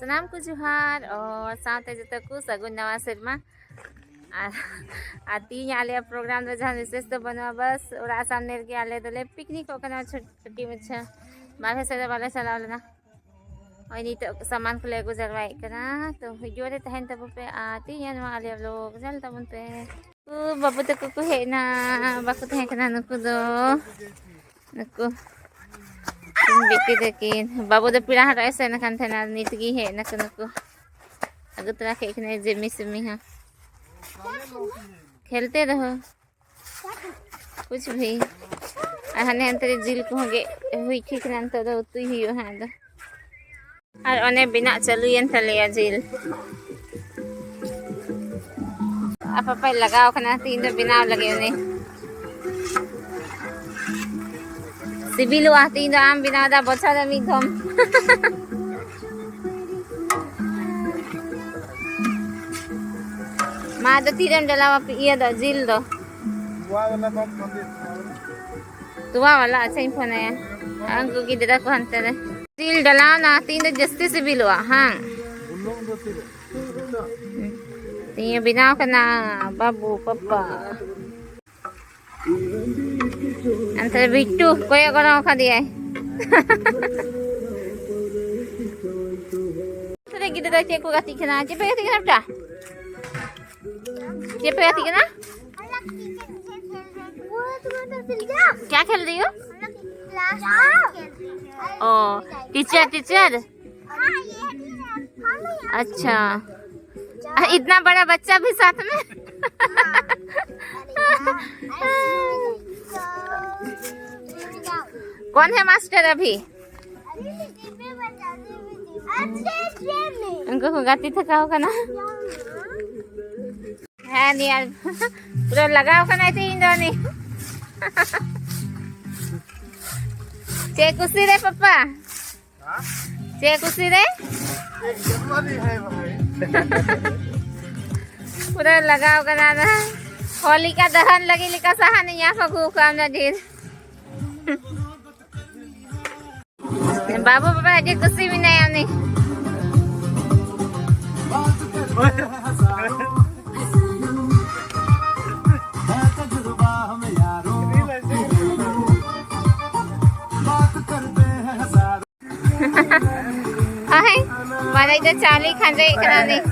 Sanam ko Juhar और साथ है जब को सगुन नवा सिरमा आती है आले प्रोग्राम तो जहाँ विशेष तो बनवा बस और आसाम नेर के आले तो ले पिकनिक को करना छुट्टी में अच्छा बाहर से वाले चला लेना और नहीं तो सामान को ले गुजरवाई करना तो वीडियो रे तहन तब पे आती है नवा आले लोग चल तब उन पे बाबू तक को है ना बाबू तहन करना नुकु दो नुकु बेटी देकिन बाबू तो पीड़ा हटाए से न खान थे ना नीतगी है न नुकु अगर तरह के इतने जिम्मी सिम्मी हाँ खेलते रहो कुछ भी हने अंतरे जिल को होगे हुई खिकरान तो उतु ही हो हाँ दो और उन्हें बिना चलू ये थलिया जिल आप पापा लगाओ खाना तीन तो बिना लगे उन्हें सिबिल आती तो आम बिना दा बचा दा मिथम माँ तो तीरम डलावा ये दो जिल दो तुआ वाला अच्छा ही फोन है अंकु की दादा को हंते रहे जिल डलाओ ना तीन तो जस्ती सिबिल हुआ हाँ तीन बिना करना बाबू पापा अंतर बिट्टू कोई करा खा दिया है तो देखिए तो चेक को गाती खाना चेपे गाती खाना बेटा चेपे गाती खाना क्या खेल रही हो ओ टीचर टीचर अच्छा इतना बड़ा बच्चा भी साथ में कौन है मास्टर अभी उनको गाती थका होगा ना है नहीं यार पूरा लगा होगा ना इन दोनों चे कुसी रे पापा चे कुसी रे पूरा लगा होगा ना होली का दहन लगी लिखा सहा नहीं यहाँ पर घूम काम ना ढेर बाबू पापा अजय कुछ भी नहीं हमने हाय मारा इधर चाली खान रहे इतना नहीं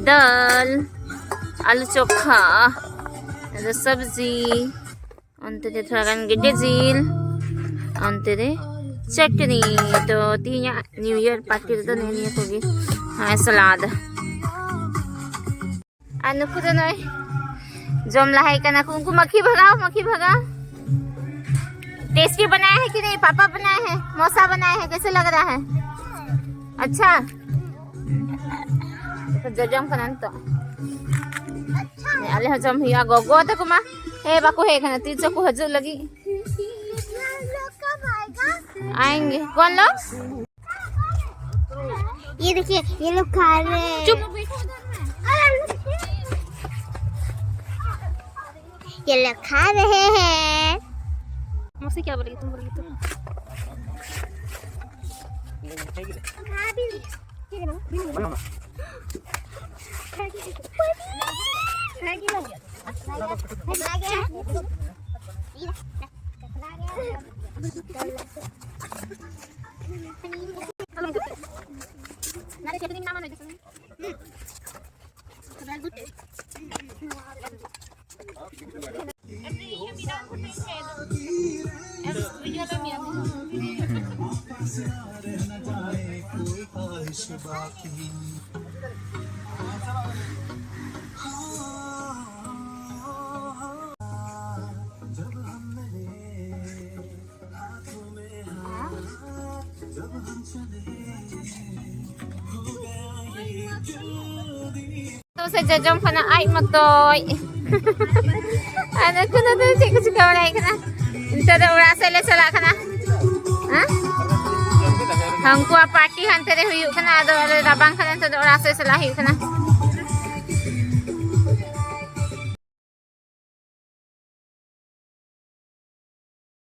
दाल आलू चोखा सब्जी अंतरे थोड़ा गिड्डे झील अंतरे चटनी तो तीन न्यू ईयर पार्टी तो नहीं होगी हाँ सलाद अनुकु तो नहीं जमला है का ना उनको मक्खी भगाओ टेस्टी बनाया है कि नहीं पापा बनाए हैं मौसा बनाए हैं कैसे लग रहा है अच्छा तो जजम खाना तो अले हजम हिया गोगो तो कुमा ए बाको है खाना तीन को हजर लगी आएंगे कौन लोग ये देखिए ये लोग खा रहे हैं चुप ये लोग खा रहे हैं मुझसे क्या बोलेगी तुम बोलेगी तो sa jajang pa na ay matoy. Ano ko na to, sige ka na. Inta da ura sa sala ka na. Hangkua party han tere huyuk kana ado rabang kana to ora se sala huyuk kana